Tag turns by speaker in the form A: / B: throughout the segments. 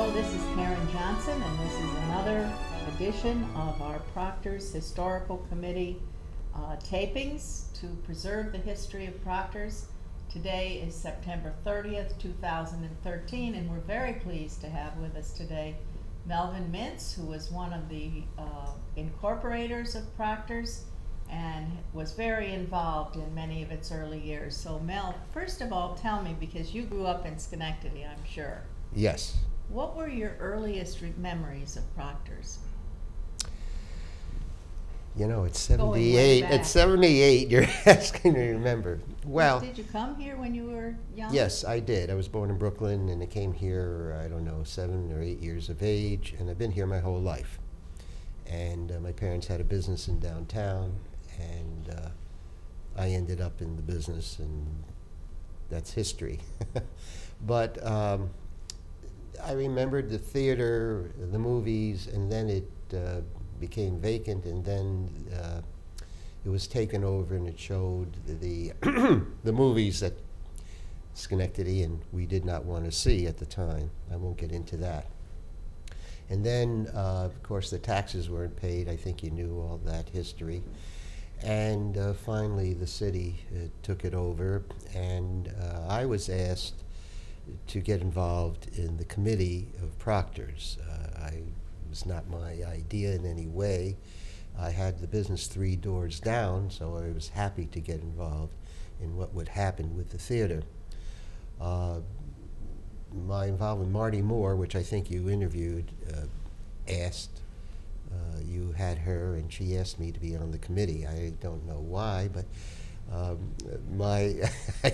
A: Hello, this is Karen Johnson, and this is another edition of our Proctors Historical Committee tapings to preserve the history of Proctors. Today is September 30th, 2013, and we're very pleased to have with us today Melvin Mintz, who was one of the incorporators of Proctors and was very involved in many of its early years. So Mel, first of all, tell me, because you grew up in Schenectady, I'm sure.
B: Yes.
A: What were your earliest memories of Proctors?
B: You know, it's 78. It's 78. You're asking me to remember. Well,
A: did you come here when you were young?
B: Yes, I did. I was born in Brooklyn, and I came here, I don't know, 7 or 8 years of age, and I've been here my whole life. And my parents had a business in downtown, and I ended up in the business, and that's history. But I remembered the theater, the movies, and then it became vacant, and then it was taken over, and it showed the the movies that Schenectady and we did not want to see at the time. I won't get into that. And then, of course, the taxes weren't paid. I think you knew all that history. And finally, the city took it over, and I was asked to get involved in the committee of Proctors. It was not my idea in any way. I had the business 3 doors down, so I was happy to get involved in what would happen with the theater. My involvement with Marty Moore, which I think you interviewed, asked, you had her, and she asked me to be on the committee. I don't know why, but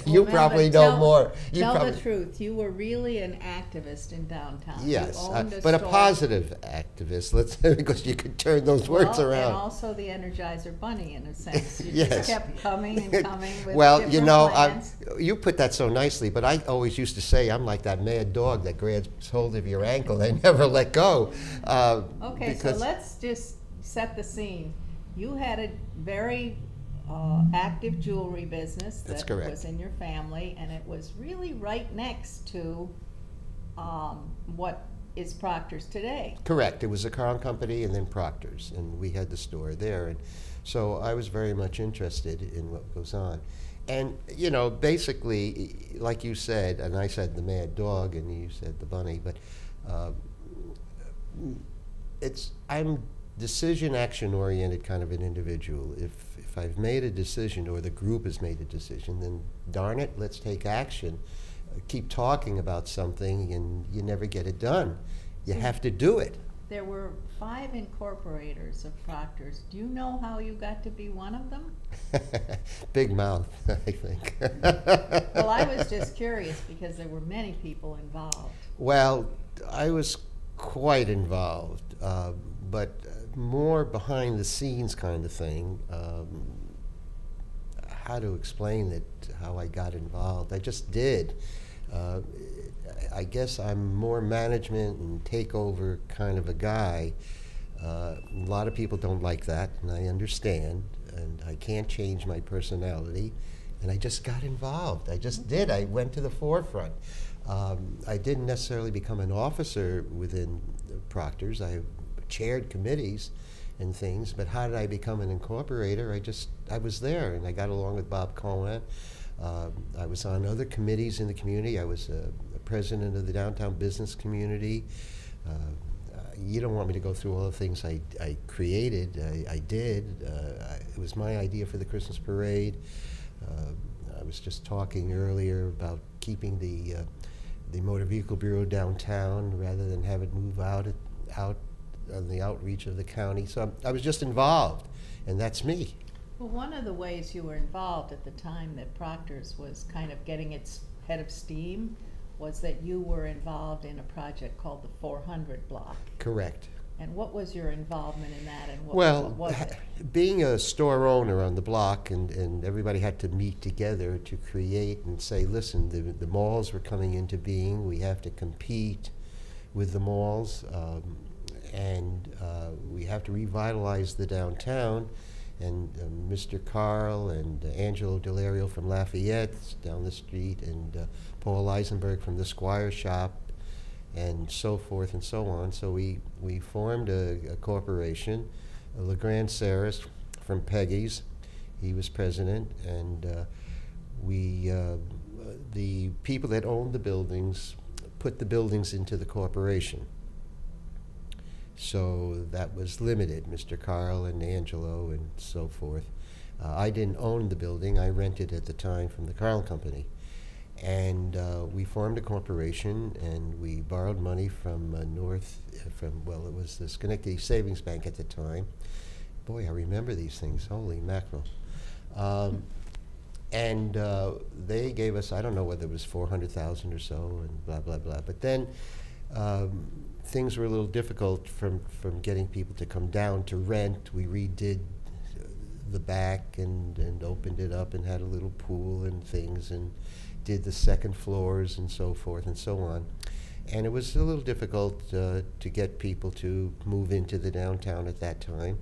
B: you probably know more.
A: Tell the truth. You were really an activist in downtown.
B: Yes, but a positive activist. Let's because you could turn those words around.
A: And also the Energizer Bunny, in a sense. You
B: Yes.
A: just kept coming and coming with
B: well,
A: different
B: you know,
A: plans.
B: you put that so nicely, but I always used to say I'm like that mad dog that grabs hold of your ankle and never let go.
A: Okay, so let's just set the scene. You had a very active jewelry business that was in your family, and it was really right next to what is Proctors today.
B: Correct. It was a Crown Company and then Proctors, and we had the store there. And so I was very much interested in what goes on. And, you know, basically, like you said, and I said the mad dog, and you said the bunny, but I'm decision action oriented kind of an individual. If I've made a decision, or the group has made a decision, then darn it, let's take action. Keep talking about something and you never get it done. You have to do it.
A: There were 5 incorporators of Proctors. Do you know how you got to be one of them?
B: Big mouth, I think.
A: Well, I was just curious because there were many people involved.
B: Well, I was quite involved, but more behind the scenes kind of thing. How to explain it, how I got involved. I just did. I guess I'm more management and takeover kind of a guy. A lot of people don't like that, and I understand, and I can't change my personality, and I just got involved. I just did. I went to the forefront. I didn't necessarily become an officer within Proctors. I chaired committees and things, but how did I become an incorporator? I was there, and I got along with Bob Cohen. I was on other committees in the community. I was a president of the downtown business community. You don't want me to go through all the things I created. I did. It was my idea for the Christmas parade. I was just talking earlier about keeping the Motor Vehicle Bureau downtown rather than have it move out on the outreach of the county. So I was just involved, and that's me.
A: Well, one of the ways you were involved at the time that Proctors was kind of getting its head of steam was that you were involved in a project called the 400 block.
B: Correct.
A: And what was your involvement in that, and what was it?
B: Being a store owner on the block, and everybody had to meet together to create and say, listen, the malls were coming into being. We have to compete with the malls. And we have to revitalize the downtown. And Mr. Carl and Angelo Delario from Lafayette down the street, and Paul Eisenberg from the Squire Shop, and so forth and so on. So we formed a corporation, LeGrand Saris from Peggy's. He was president, and the people that owned the buildings put the buildings into the corporation. So that was limited, Mr. Carl and Angelo and so forth. I didn't own the building. I rented at the time from the Carl Company. And we formed a corporation, and we borrowed money from it was the Schenectady Savings Bank at the time. Boy, I remember these things, holy mackerel. And they gave us, I don't know whether it was $400,000 or so, and blah, blah, blah. But then things were a little difficult from getting people to come down to rent. We redid the back and opened it up and had a little pool and things, and did the second floors and so forth and so on. And it was a little difficult to get people to move into the downtown at that time.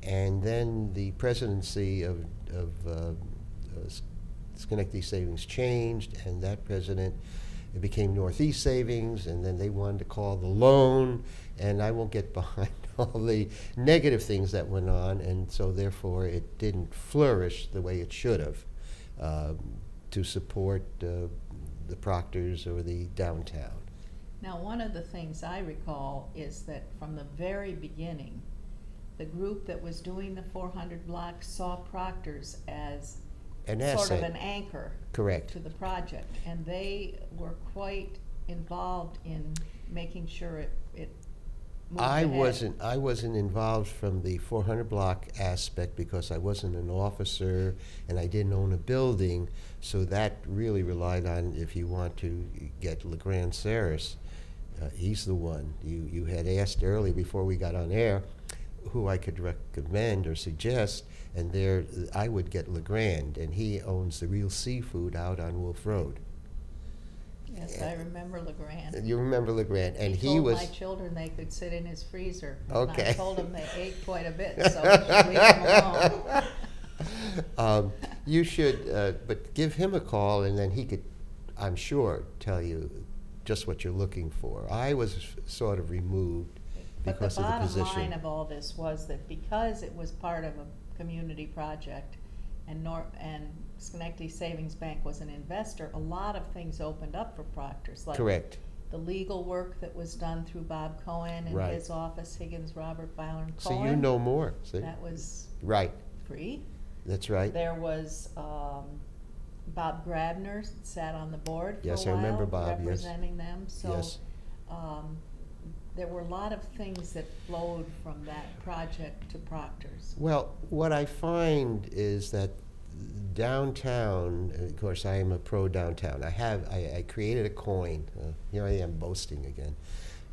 B: And then the presidency of Schenectady Savings changed, and that president, it became Northeast Savings, and then they wanted to call the loan, and I won't get behind all the negative things that went on, and so therefore it didn't flourish the way it should have to support the Proctors or the downtown.
A: Now, one of the things I recall is that from the very beginning, the group that was doing the 400 block saw Proctors as
B: An
A: sort of
B: asset.
A: an anchor
B: Correct.
A: to the project, and they were quite involved in making sure it moved ahead.
B: I wasn't involved from the 400 block aspect because I wasn't an officer and I didn't own a building, so that really relied on, if you want to get LeGrand Saris, he's the one. You had asked early before we got on air who I could recommend or suggest, and there I would get LeGrand, and he owns the Real Seafood out on Wolf Road.
A: Yes, I remember LeGrand.
B: You remember LeGrand, and he
A: told
B: was.
A: my children they could sit in his freezer.
B: Okay.
A: And I told them they ate quite a bit, so we should leave them alone.
B: You should, but give him a call, and then he could, I'm sure, tell you just what you're looking for. I was sort of removed because of the position.
A: But the bottom line of all this was that because it was part of a community project, and Schenectady Savings Bank was an investor, a lot of things opened up for Proctors. Like
B: Correct.
A: the legal work that was done through Bob Cohen in
B: Right.
A: his office, Higgins, Robert, Byron,
B: So
A: Cohen.
B: you know more. See?
A: That was
B: Right.
A: free.
B: That's right.
A: There was Bob Grabner sat on the board for
B: Yes,
A: a
B: I
A: while,
B: remember Bob, yes.
A: representing them. So
B: Yes.
A: there were a lot of things that flowed from that project to Proctors.
B: Well, what I find is that downtown, of course I am a pro downtown. I created a coin. Here I am boasting again.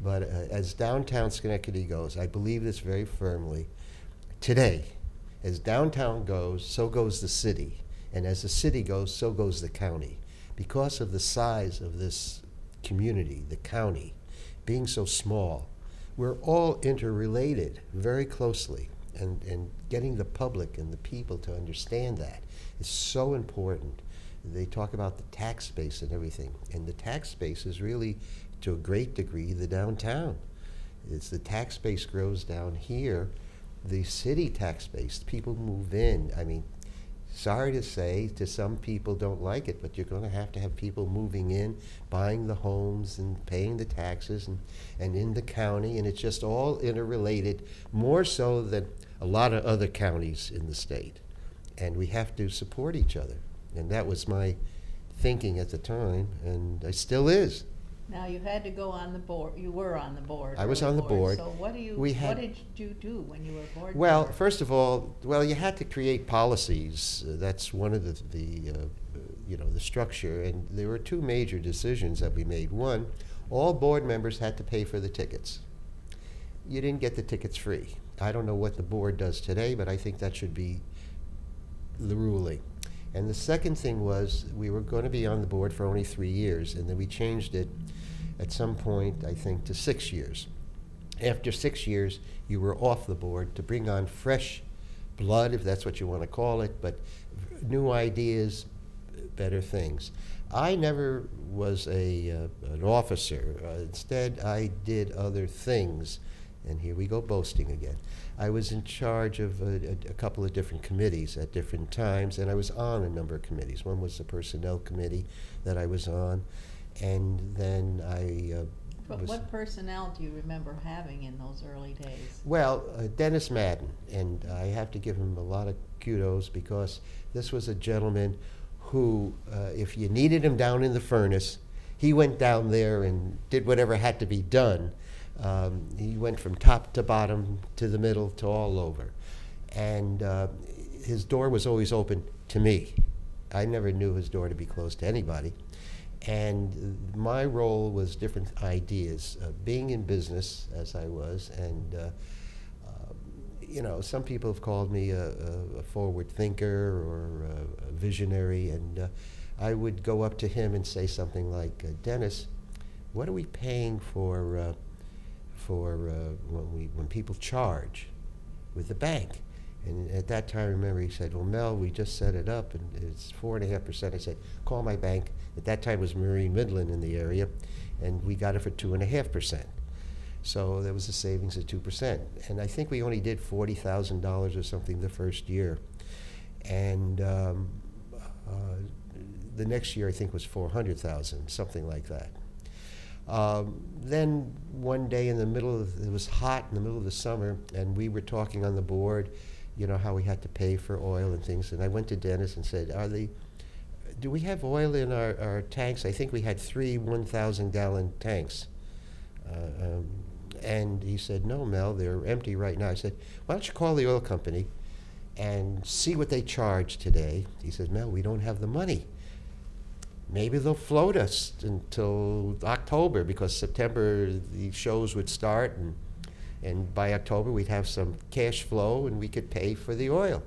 B: But as downtown Schenectady goes, I believe this very firmly. Today, as downtown goes, so goes the city. And as the city goes, so goes the county. Because of the size of this community, the county, being so small, we're all interrelated very closely. And getting the public and the people to understand that is so important. They talk about the tax base and everything. And the tax base is really, to a great degree, the downtown. It's the tax base grows down here. The city tax base, people move in. I mean, sorry to say, to some people don't like it, but you're going to have people moving in, buying the homes and paying the taxes and in the county, and it's just all interrelated, more so than a lot of other counties in the state. And we have to support each other. And that was my thinking at the time, and it still is.
A: Now, you had to go on the board. You were on the board.
B: I was on the board.
A: So what did you do when you were board
B: Well,
A: member?
B: first of all, you had to create policies. That's one of the structure. And there were two major decisions that we made. One, all board members had to pay for the tickets. You didn't get the tickets free. I don't know what the board does today, but I think that should be the ruling. And the second thing was we were going to be on the board for only 3 years, and then we changed it at some point, I think, to 6 years. After 6 years, you were off the board to bring on fresh blood, if that's what you want to call it, but new ideas, better things. I never was an officer. Instead, I did other things. And here we go boasting again. I was in charge of a couple of different committees at different times, and I was on a number of committees. One was the Personnel Committee that I was on, and then
A: What personnel do you remember having in those early days?
B: Well, Dennis Madden, and I have to give him a lot of kudos because this was a gentleman who, if you needed him down in the furnace, he went down there and did whatever had to be done. He went from top to bottom to the middle to all over. And his door was always open to me. I never knew his door to be closed to anybody. And my role was different ideas, being in business as I was, and you know, some people have called me a forward thinker or a visionary, and I would go up to him and say something like, Dennis, what are we paying for when people charge with the bank? And at that time, I remember he said, well, Mel, we just set it up, and it's 4.5%. I said, call my bank. At that time, it was Marine Midland in the area, and we got it for 2.5%. So there was a savings of 2%. And I think we only did $40,000 or something the first year. And the next year, I think, was 400,000, something like that. Then one day in the middle of, it was hot in the middle of the summer, and we were talking on the board, you know, how we had to pay for oil and things. And I went to Dennis and said, do we have oil in our tanks? I think we had 3 1,000-gallon tanks. And he said, no, Mel, they're empty right now. I said, why don't you call the oil company and see what they charge today? He said, Mel, we don't have the money. Maybe they'll float us until October, because September the shows would start, and by October we'd have some cash flow and we could pay for the oil.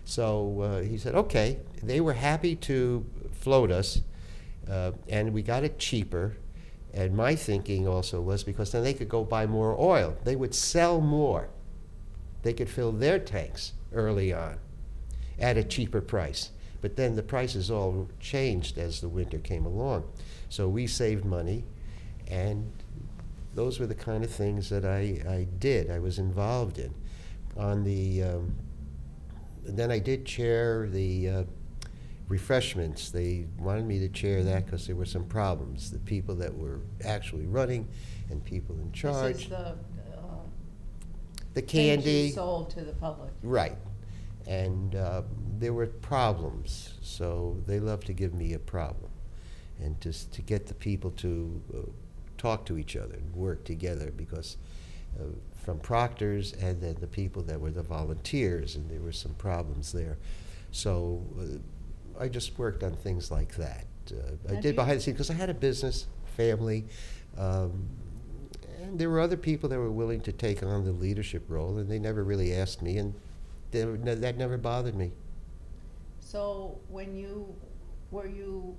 B: So he said, okay. They were happy to float us, and we got it cheaper. And my thinking also was, because then they could go buy more oil. They would sell more. They could fill their tanks early on at a cheaper price. But then the prices all changed as the winter came along. So we saved money, and those were the kind of things that I did, I was involved in. On the, then I did chair the refreshments. They wanted me to chair that because there were some problems. The people that were actually running and people in charge.
A: This is
B: the candy.
A: things you sold to the public.
B: Right. And there were problems, so they love to give me a problem, and just to get the people to talk to each other and work together, because from Proctors and then the people that were the volunteers, and there were some problems there. So I just worked on things like that. I did behind the scenes because I had a business, family, and there were other people that were willing to take on the leadership role, and they never really asked me, and that never bothered me.
A: So were you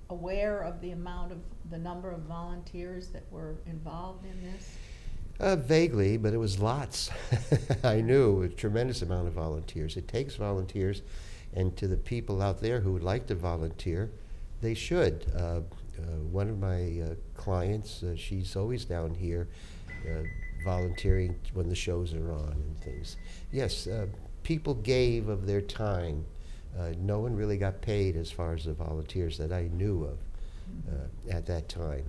A: aware of the number of volunteers that were involved in this?
B: Vaguely, but it was lots. I knew a tremendous amount of volunteers. It takes volunteers, and to the people out there who would like to volunteer, they should. One of my clients, she's always down here volunteering when the shows are on and things. Yes, people gave of their time. No one really got paid as far as the volunteers that I knew of at that time.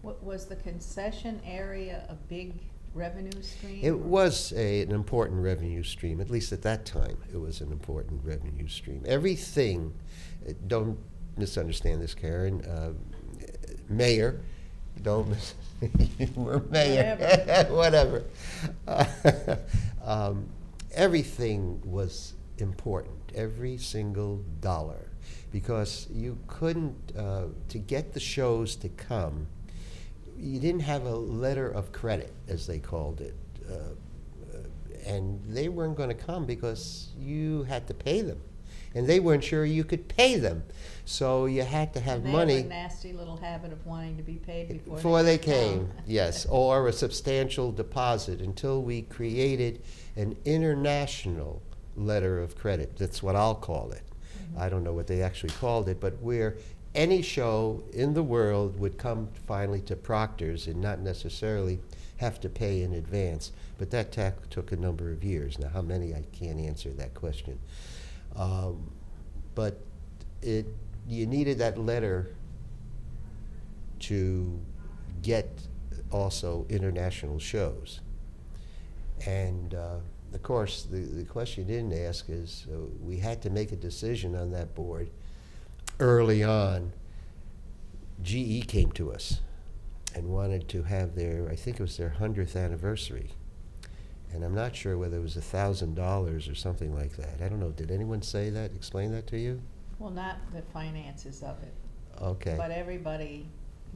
A: What was the concession area a big revenue stream?
B: It was an important revenue stream, at least at that time. It was an important revenue stream. Everything, don't misunderstand this, Karen, mayor, don't we're mayor, whatever. Everything was important, every single dollar, because you couldn't, to get the shows to come, you didn't have a letter of credit, as they called it, and they weren't going to come because you had to pay them, and they weren't sure you could pay them, so you had to have money.
A: They have a nasty little habit of wanting to be paid
B: before they came. Yes, or a substantial deposit, until we created an international letter of credit. That's what I'll call it. I don't know what they actually called it, but where any show in the world would come finally to Proctors and not necessarily have to pay in advance. But that took a number of years. Now, how many, I can't answer that question. But you needed that letter to get also international shows. And of course, the question you didn't ask is, we had to make a decision on that board early on. GE came to us and wanted to have their, I think it was their 100th anniversary. And I'm not sure whether it was $1,000 or something like that. I don't know, did anyone say that, explain that to you?
A: Well, not the finances of it.
B: Okay.
A: But everybody,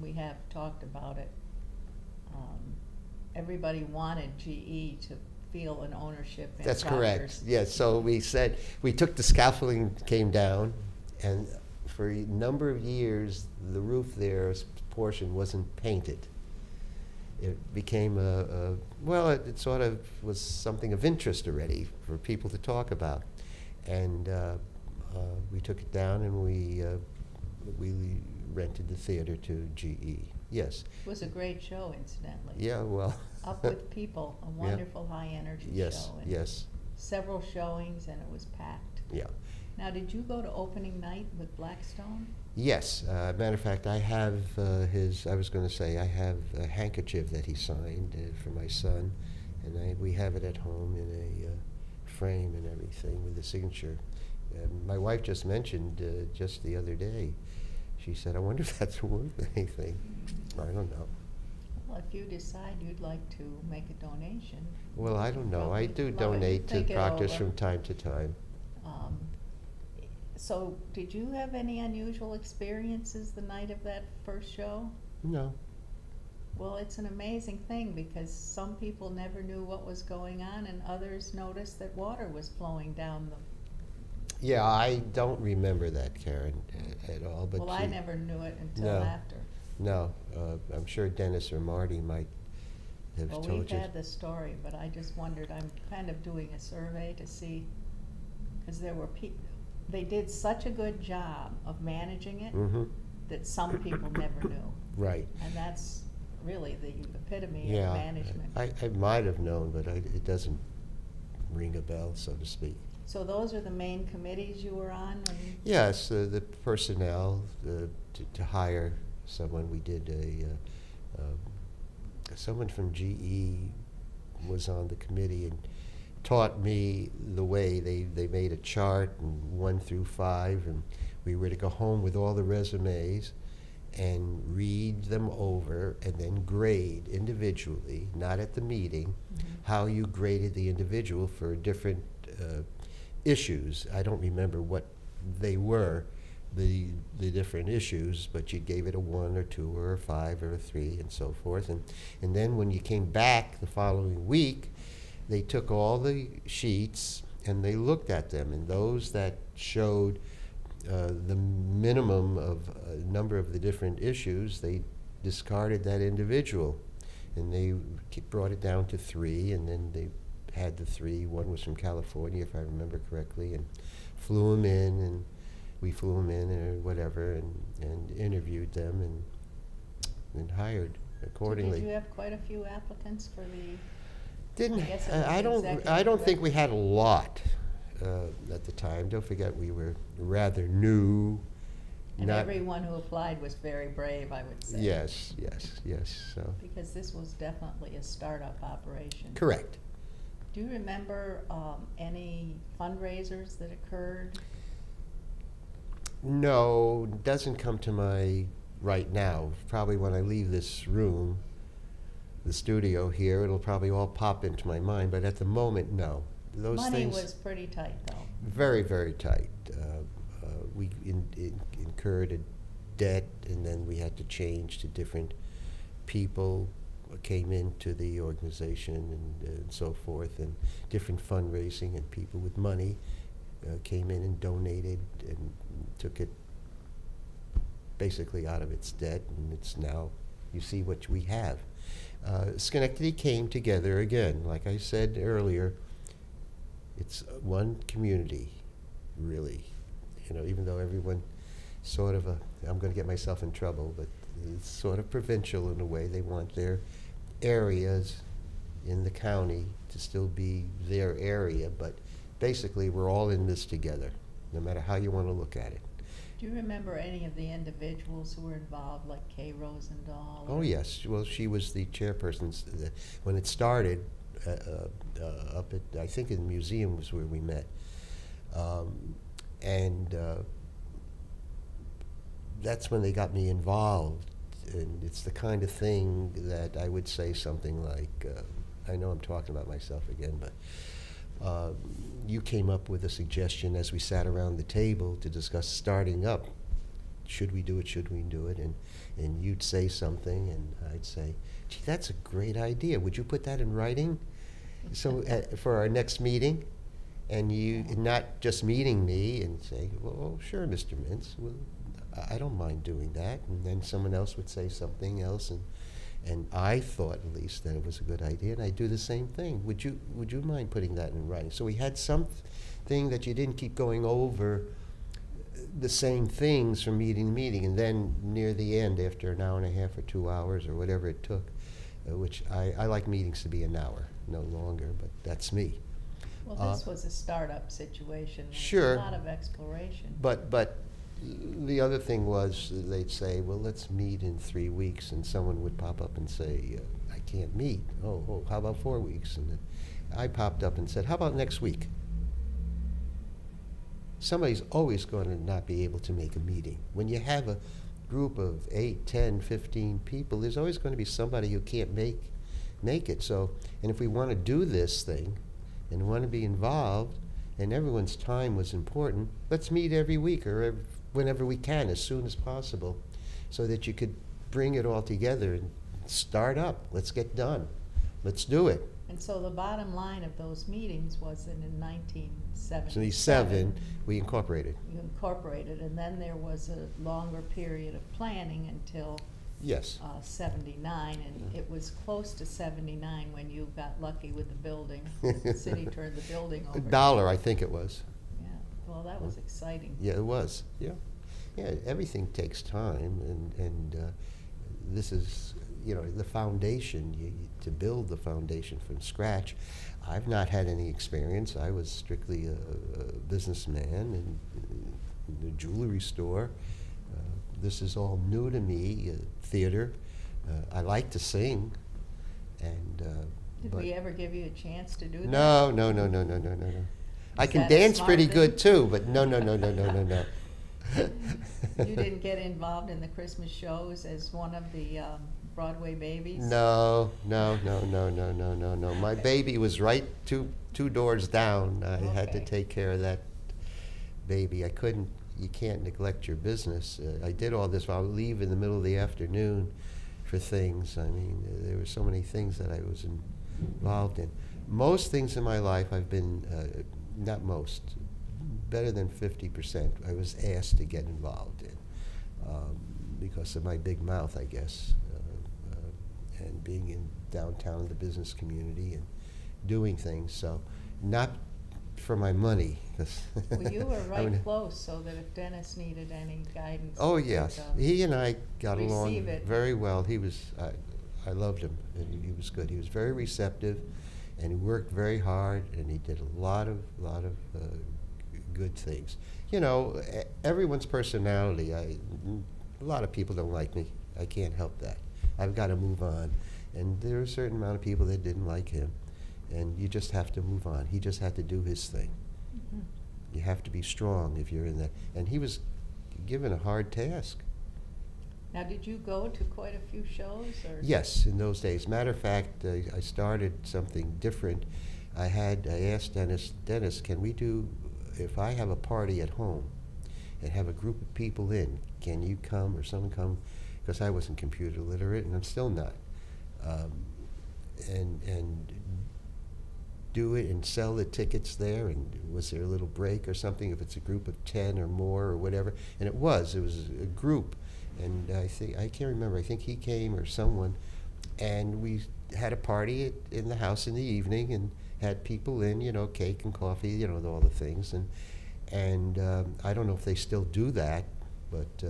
A: we have talked about it. Everybody wanted GE to feel an ownership in
B: That's
A: Proctors.
B: correct, yes. So we said, we took the scaffolding, came down, and for a number of years, the roof there, portion wasn't painted. It became well, it sort of was something of interest already for people to talk about. And we took it down and we rented the theater to GE, yes.
A: It was a great show, incidentally.
B: Yeah, well.
A: Up with people, a wonderful high-energy
B: yes,
A: show. And
B: yes.
A: several showings, and it was packed.
B: Yeah.
A: Now, did you go to opening night with Blackstone?
B: Yes. Matter of fact, I have I was going to say, I have a handkerchief that he signed for my son, and we have it at home in a frame and everything with the signature. My wife just mentioned just the other day, she said, I wonder if that's worth anything. I don't know.
A: Well, if you decide you'd like to make a donation.
B: Well, I don't know. I do
A: Well,
B: donate to
A: think it
B: Proctors
A: over.
B: from time to time.
A: So, did you have any unusual experiences the night of that first show?
B: No.
A: Well, it's an amazing thing because some people never knew what was going on and others noticed that water was flowing down the...
B: Yeah, I don't remember that, Karen, at all. But
A: Well, I never knew it until
B: No.
A: after.
B: No, I'm sure Dennis or Marty might have
A: Well,
B: told
A: we've
B: you.
A: had the story, but I just wondered, I'm kind of doing a survey to see, because there were people, they did such a good job of managing it
B: Mm-hmm.
A: that some people never knew.
B: Right.
A: And that's really the epitome
B: Yeah.
A: of management.
B: I might have known, but it doesn't ring a bell, so to speak.
A: So those are the main committees you were on?
B: Yes, the personnel, to hire someone. We did someone from GE was on the committee and taught me the way they made a chart, and 1 through 5, and we were to go home with all the resumes and read them over and then grade individually, not at the meeting, how you graded the individual for different issues. I don't remember what they were, the different issues, but you gave it a 1 or 2 or a 5 or a 3 and so forth. And then when you came back the following week, they took all the sheets and they looked at them, and those that showed the minimum of a number of the different issues, they discarded that individual, and they brought it down to 3, and then they had the 3. One was from California, if I remember correctly, and flew them in, and we flew them in or whatever, and interviewed them and hired accordingly.
A: So did you have quite a few applicants for the...
B: Didn't
A: I guess it was
B: I don't
A: executive
B: think we had a lot at the time. Don't forget we were rather new.
A: And
B: not
A: everyone who applied was very brave, I would say.
B: Yes. So
A: Because this was definitely a startup operation.
B: correct.
A: Do you remember any fundraisers that occurred?
B: No, doesn't come to my right now. Probably when I leave this room, the studio here, it'll probably all pop into my mind. But at the moment, no. Those
A: Money
B: things
A: was pretty tight, though.
B: very, very tight. We incurred a debt, and then we had to change to different people came into the organization and so forth, and different fundraising, and people with money came in and donated and took it basically out of its debt, and it's now, you see what we have. Schenectady came together again. Like I said earlier, it's one community, really. you know, even though everyone sort of, I'm going to get myself in trouble, but it's sort of provincial in a way. They want their areas in the county to still be their area, but basically we're all in this together, no matter how you want to look at it.
A: Do you remember any of the individuals who were involved, like Kay Rosendahl?
B: Oh yes, well she was the chairperson when it started up at, I think in the museum was where we met. And that's when they got me involved, and it's the kind of thing that I would say something like, I know I'm talking about myself again, but you came up with a suggestion as we sat around the table to discuss starting up. Should we do it? Should we do it? And you'd say something, and I'd say, gee, that's a great idea. Would you put that in writing? So for our next meeting, and you not just meeting me and say, well, sure, Mr. Mintz, well, I don't mind doing that. And then someone else would say something else, and I thought at least that it was a good idea, and I do the same thing. Would you mind putting that in writing? So we had something that you didn't keep going over the same things from meeting to meeting, and then near the end, after an hour and a half or 2 hours or whatever it took, which I like meetings to be an hour, no longer, but that's me.
A: Well, this was a startup situation.
B: Sure.
A: A lot of exploration.
B: But the other thing was they'd say, well, let's meet in 3 weeks, and someone would pop up and say, I can't meet. Oh, how about 4 weeks? And then I popped up and said, how about next week? Somebody's always going to not be able to make a meeting. When you have a group of 8, 10, 15 people, there's always going to be somebody who can't make it. So, and if we want to do this thing and want to be involved, and everyone's time was important, let's meet every week or whenever we can, as soon as possible, so that you could bring it all together and start up. Let's get done. Let's do it.
A: And so the bottom line of those meetings was that in 1977,
B: 1977, we incorporated.
A: You incorporated, and then there was a longer period of planning until
B: Yes.
A: 79, and it was close to 79 when you got lucky with the building. The city turned the building over.
B: $1, I think it was.
A: Yeah, well, that was exciting.
B: Yeah, it was. Yeah, yeah. Everything takes time, and this is, you know, the foundation. To build the foundation from scratch. I've not had any experience. I was strictly a businessman in a jewelry store. This is all new to me. Theater. I like to sing, and.
A: Did we ever give you a chance to do that?
B: No. I can dance pretty good too, but no.
A: You didn't get involved in the Christmas shows as one of the Broadway babies?
B: No. My baby was right two doors down. I had to take care of that baby. I couldn't. You can't neglect your business. I did all this. I would leave in the middle of the afternoon for things. I mean, there were so many things that I was involved in. Most things in my life I've been, not most, better than 50%, I was asked to get involved in because of my big mouth, I guess, and being in downtown in the business community and doing things. So not for my money.
A: Well, you were right close, so that if Dennis needed any guidance.
B: Oh yes, he and I got along
A: it.
B: very well. He was, I loved him, and he was good. He was very receptive, and he worked very hard, and he did a lot of good things. You know, everyone's personality. A lot of people don't like me. I can't help that. I've got to move on, and there are a certain amount of people that didn't like him. And you just have to move on. He just had to do his thing. Mm-hmm. You have to be strong if you're in that. And he was given a hard task.
A: Now, did you go to quite a few shows? Or?
B: Yes, in those days. Matter of fact, I started something different. I asked Dennis, can we do, if I have a party at home and have a group of people in, can you come or someone come? Because I wasn't computer literate, and I'm still not. And do it and sell the tickets there, and was there a little break or something if it's a group of 10 or more or whatever? And it was a group, and I can't remember, I think he came or someone, and we had a party in the house in the evening and had people in, you know, cake and coffee, you know, all the things, And I don't know if they still do that, but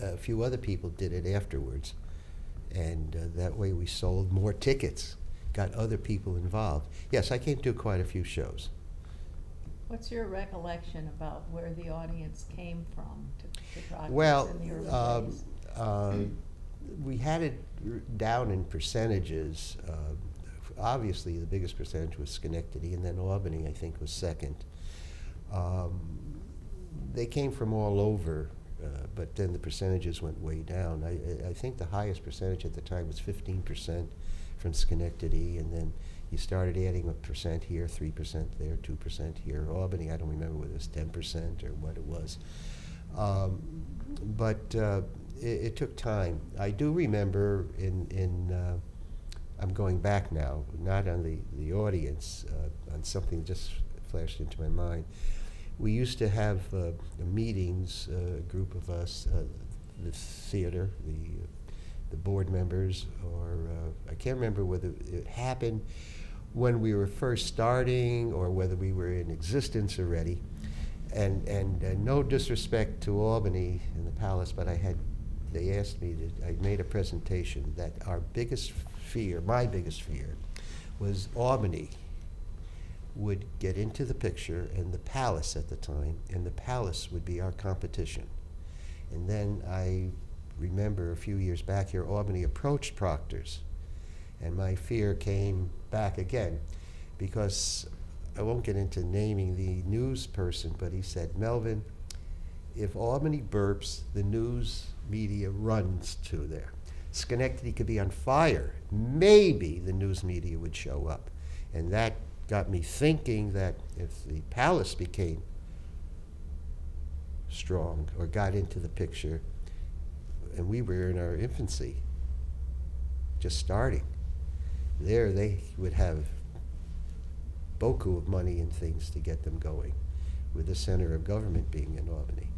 B: a few other people did it afterwards. And that way we sold more tickets, got other people involved. Yes, I came to quite a few shows.
A: What's your recollection about where the audience came from to Proctors
B: Well,
A: in the early days?
B: we had it down in percentages. Obviously, the biggest percentage was Schenectady, and then Albany, I think, was second. They came from all over, but then the percentages went way down. I think the highest percentage at the time was 15% from Schenectady, and then you started adding a percent here, 3% there, 2% here. Albany, I don't remember whether it was 10% or what it was. But it took time. I do remember I'm going back now, not on the audience, on something that just flashed into my mind. We used to have meetings, a group of us, the theater, the board members, or I can't remember whether it happened when we were first starting or whether we were in existence already. And no disrespect to Albany and the Palace, but they asked me I made a presentation that our biggest fear, my biggest fear, was Albany would get into the picture, and the Palace at the time, and the Palace would be our competition. And then I remember a few years back here, Albany approached Proctors, and my fear came back again, because I won't get into naming the news person, but he said, Melvin, if Albany burps, the news media runs to there. Schenectady could be on fire. Maybe the news media would show up. And that got me thinking that if the Palace became strong or got into the picture, and we were in our infancy, just starting, there they would have beaucoup of money and things to get them going, with the center of government being in Albany.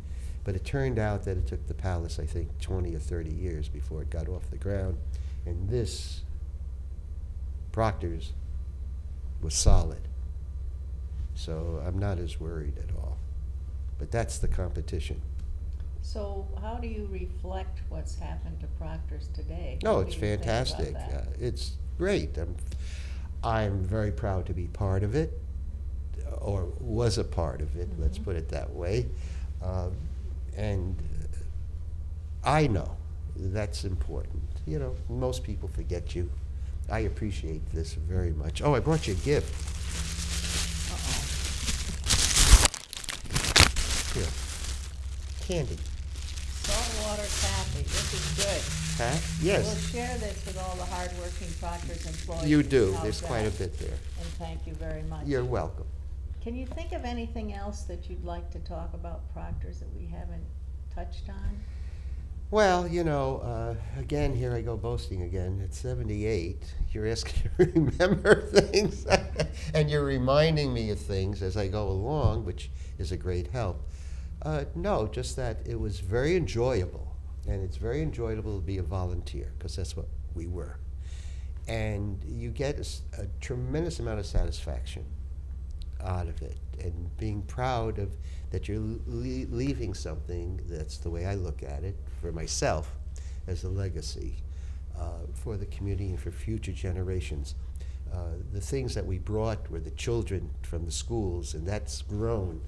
B: But it turned out that it took the Palace, I think, 20 or 30 years before it got off the ground. And this, Proctors, was solid. So I'm not as worried at all. But that's the competition.
A: So how do you reflect what's happened to Proctors today?
B: No,
A: What
B: it's
A: do you think about
B: fantastic.
A: that?
B: It's great. I'm very proud to be part of it, or was a part of it, let's put it that way. And I know that's important. You know, most people forget you. I appreciate this very much. Oh, I brought you a gift. Here, candy.
A: Saltwater taffy, this is good.
B: Huh? Yes.
A: We'll share this with all the hardworking Proctors employees.
B: You do.
A: How's
B: There's quite a
A: that?
B: bit there.
A: And thank you very much.
B: You're welcome.
A: Can you think of anything else that you'd like to talk about Proctors that we haven't touched on?
B: Well, you know, again, here I go boasting again. At 78, you're asking to remember things, and you're reminding me of things as I go along, which is a great help. No, just that it was very enjoyable, and it's very enjoyable to be a volunteer, because that's what we were. And you get a tremendous amount of satisfaction out of it, and being proud of that you're leaving something, that's the way I look at it, for myself as a legacy for the community and for future generations. The things that we brought were the children from the schools, and that's grown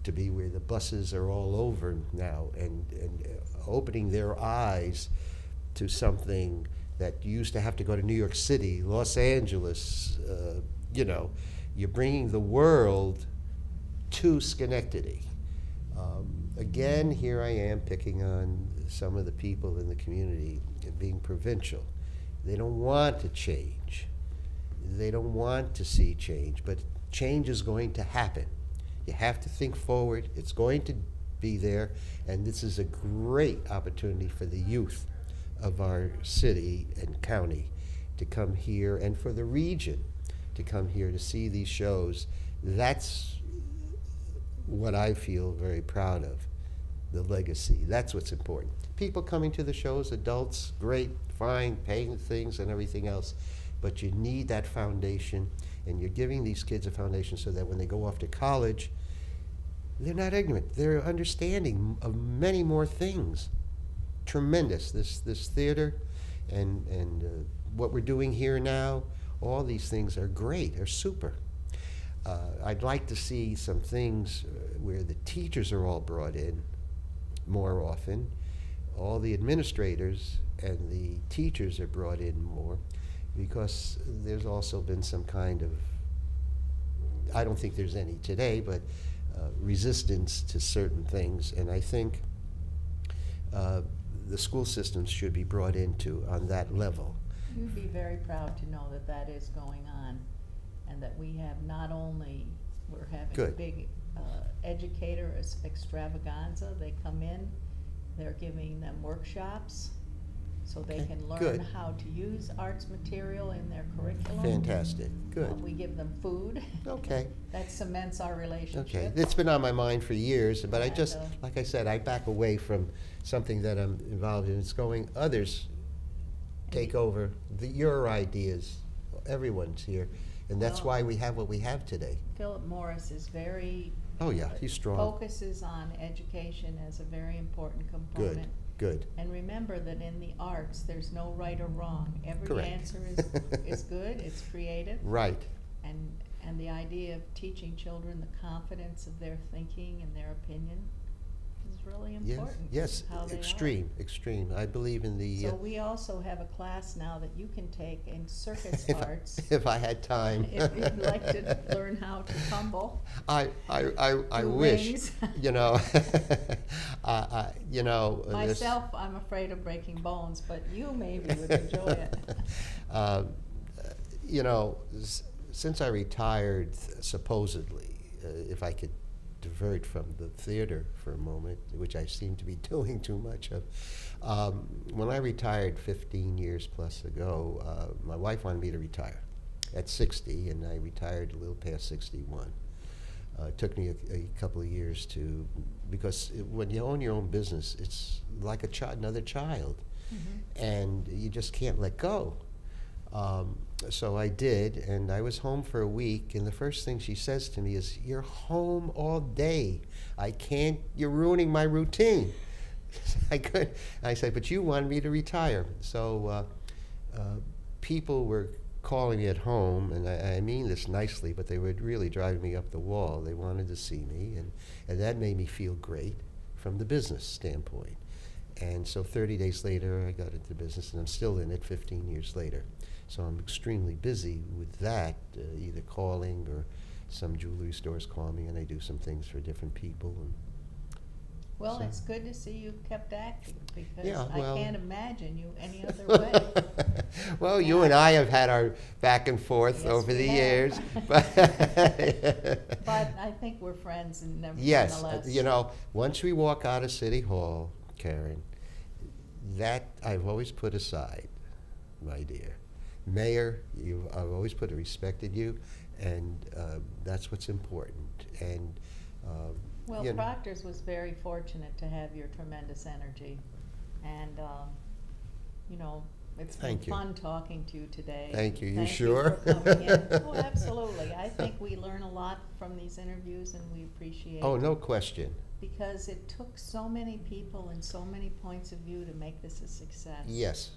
B: to be where the buses are all over now, and opening their eyes to something that used to have to go to New York City, Los Angeles, you know, you're bringing the world to Schenectady. Again, here I am picking on some of the people in the community and being provincial. They don't want to change. They don't want to see change, but change is going to happen. You have to think forward. It's going to be there, and this is a great opportunity for the youth of our city and county to come here, and for the region to come here to see these shows. That's what I feel very proud of, the legacy. That's what's important. People coming to the shows, adults, great, fine, paying things and everything else, but you need that foundation, and you're giving these kids a foundation so that when they go off to college, They're not ignorant. They're understanding of many more things. Tremendous. This theater and what we're doing here now, all these things are great, are super. I'd like to see some things where the teachers are all brought in more often. All the administrators and the teachers are brought in more, because there's also been some kind of, I don't think there's any today, but resistance to certain things. And I think the school systems should be brought into on that level.
A: You'd be very proud to know that that is going on, and that we have not only, we're having a
B: Good.
A: big educator extravaganza. They come in, they're giving them workshops so they
B: Okay,
A: can learn
B: good.
A: how to use arts material in their curriculum.
B: Fantastic. Good.
A: We give them food.
B: Okay.
A: That cements our relationship.
B: Okay. It's been on my mind for years, but I
A: And,
B: just, like I said, I back away from something that I'm involved in. It's going, others take over your ideas. Everyone's here. And that's
A: Well,
B: why we have what we have today.
A: Philip Morris is very
B: Oh, yeah, he's strong.
A: focuses on education as a very important component.
B: Good, good.
A: And remember that in the arts, there's no right or wrong. Every
B: Correct.
A: answer is good, it's creative.
B: Right.
A: And the idea of teaching children the confidence of their thinking and their opinion is really important.
B: Yes,
A: how they are.
B: extreme, extreme. I believe in the,
A: So we also have a class now that you can take in circus
B: if,
A: arts.
B: if I had time.
A: If you'd like to learn how to tumble.
B: I
A: Do
B: wish,
A: rings.
B: you know, you know. this-
A: Myself, I'm afraid of breaking bones, but you maybe would enjoy it.
B: You know, since I retired, supposedly, if I could divert from the theater for a moment, which I seem to be doing too much of. When I retired 15 years plus ago, my wife wanted me to retire at 60, and I retired a little past 61. It took me a couple of years to, because when you own your own business, it's like another child, and you just can't let go. So I did, and I was home for a week, and the first thing she says to me is, "You're home all day. I can't, you're ruining my routine." I said, "But you wanted me to retire." So people were calling me at home, and I mean this nicely, but they were really driving me up the wall. They wanted to see me, and that made me feel great from the business standpoint. And so 30 days later, I got into business, and I'm still in it 15 years later. So I'm extremely busy with that, either calling or some jewelry stores call me, and I do some things for different people. And
A: Well,
B: so-
A: it's good to see you kept active, because
B: Yeah, well-
A: I can't imagine you any other way.
B: Well, you and I have had our back and forth
A: Yes,
B: over
A: we
B: the
A: have.
B: years. But
A: But I think we're friends and
B: yes,
A: nonetheless.
B: you know, once we walk out of City Hall, Karen, that I've always put aside, my dear. Mayor, I've always respected you, and that's what's important. And
A: Well,
B: you know,
A: Proctors was very fortunate to have your tremendous energy, and you know, it's been
B: Thank you.
A: fun talking to you today.
B: Thank you. You
A: Thank
B: sure?
A: for coming in. Oh, absolutely. I think we learn a lot from these interviews, and we appreciate.
B: Oh, no question.
A: Because it took so many people and so many points of view to make this a success.
B: Yes,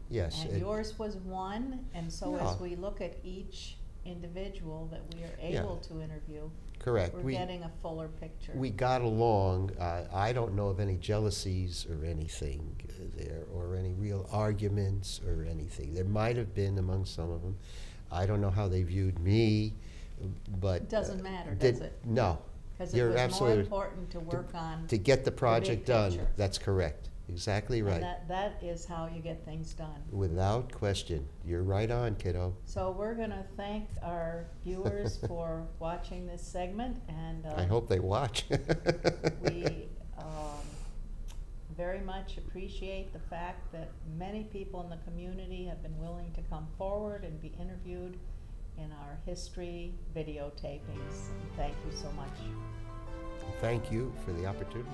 B: yes.
A: And yours was one, and so
B: Yeah.
A: as we look at each individual that we are
B: Yeah.
A: able to interview,
B: Correct.
A: we're getting a fuller picture.
B: We got along. I don't know of any jealousies or anything there, or any real arguments or anything. There might have been among some of them. I don't know how they viewed me, but
A: It doesn't matter,
B: did-
A: does it?
B: No.
A: Because it
B: You're
A: was more
B: absolutely
A: important to work on.
B: to get the project done.
A: picture.
B: That's correct. Exactly
A: And
B: right.
A: that is how you get things done.
B: Without question. You're right on, kiddo.
A: So we're gonna thank our viewers for watching this segment, and
B: I hope they watch.
A: we very much appreciate the fact that many people in the community have been willing to come forward and be interviewed in our history videotapings. Thank you so much.
B: Thank you for the opportunity.